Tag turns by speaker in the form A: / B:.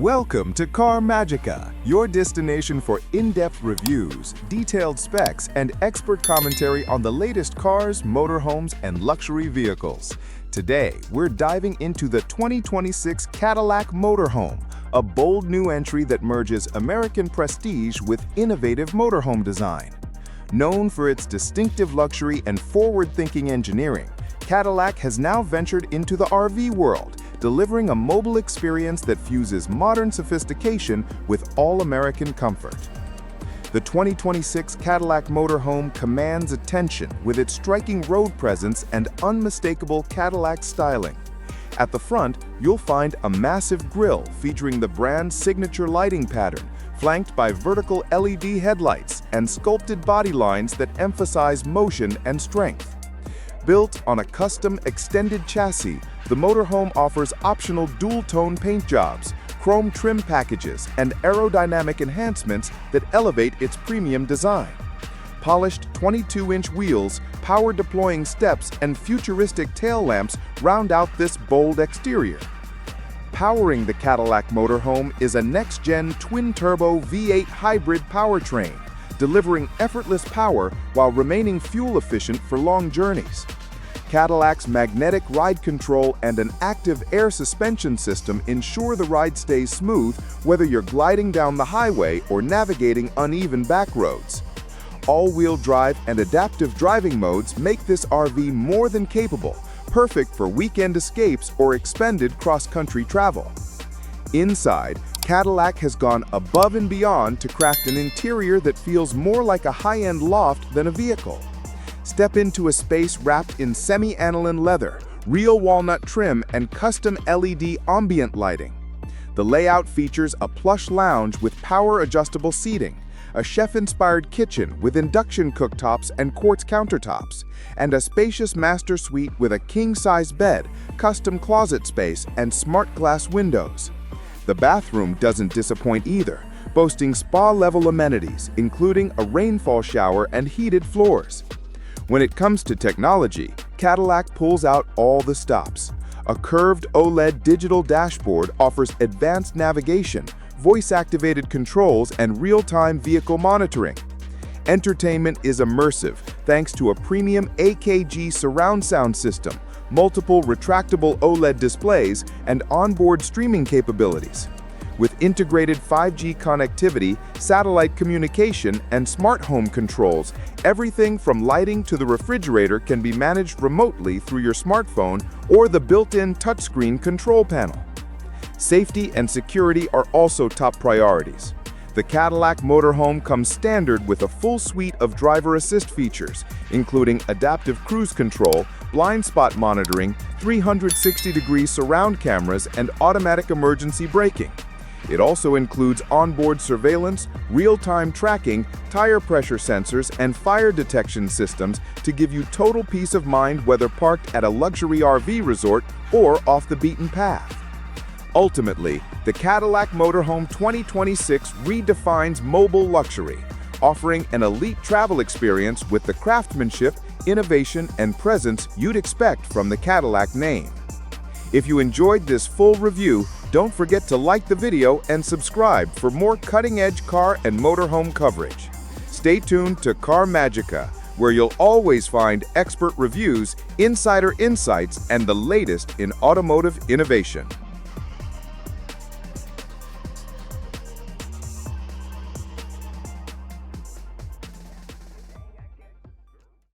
A: Welcome to Car Magica, your destination for in-depth reviews, detailed specs, and expert commentary on the latest cars, motorhomes, and luxury vehicles. Today, we're diving into the 2026 Cadillac Motorhome, a bold new entry that merges American prestige with innovative motorhome design. Known for its distinctive luxury and forward-thinking engineering, Cadillac has now ventured into the RV world, delivering a mobile experience that fuses modern sophistication with all-American comfort. The 2026 Cadillac Motorhome commands attention with its striking road presence and unmistakable Cadillac styling. At the front, you'll find a massive grille featuring the brand's signature lighting pattern, flanked by vertical LED headlights and sculpted body lines that emphasize motion and strength. Built on a custom extended chassis, the motorhome offers optional dual-tone paint jobs, chrome trim packages, and aerodynamic enhancements that elevate its premium design. Polished 22-inch wheels, power-deploying steps, and futuristic tail lamps round out this bold exterior. Powering the Cadillac Motorhome is a next-gen twin-turbo V8 hybrid powertrain, delivering effortless power while remaining fuel-efficient for long journeys. Cadillac's magnetic ride control and an active air suspension system ensure the ride stays smooth whether you're gliding down the highway or navigating uneven back roads. All-wheel drive and adaptive driving modes make this RV more than capable, perfect for weekend escapes or expanded cross-country travel. Inside, Cadillac has gone above and beyond to craft an interior that feels more like a high-end loft than a vehicle. Step into a space wrapped in semi-aniline leather, real walnut trim, and custom LED ambient lighting. The layout features a plush lounge with power-adjustable seating, a chef-inspired kitchen with induction cooktops and quartz countertops, and a spacious master suite with a king-size bed, custom closet space, and smart glass windows. The bathroom doesn't disappoint either, boasting spa-level amenities, including a rainfall shower and heated floors. When it comes to technology, Cadillac pulls out all the stops. A curved OLED digital dashboard offers advanced navigation, voice-activated controls, and real-time vehicle monitoring. Entertainment is immersive thanks to a premium AKG surround sound system, multiple retractable OLED displays, and onboard streaming capabilities. With integrated 5G connectivity, satellite communication, and smart home controls, everything from lighting to the refrigerator can be managed remotely through your smartphone or the built-in touchscreen control panel. Safety and security are also top priorities. The Cadillac Motorhome comes standard with a full suite of driver assist features, including adaptive cruise control, blind spot monitoring, 360-degree surround cameras, and automatic emergency braking. It also includes onboard surveillance, real-time tracking, tire pressure sensors, and fire detection systems to give you total peace of mind whether parked at a luxury RV resort or off the beaten path. Ultimately, the Cadillac Motorhome 2026 redefines mobile luxury, offering an elite travel experience with the craftsmanship, innovation, and presence you'd expect from the Cadillac name. If you enjoyed this full review, don't forget to like the video and subscribe for more cutting-edge car and motorhome coverage. Stay tuned to Car Magica, where you'll always find expert reviews, insider insights, and the latest in automotive innovation.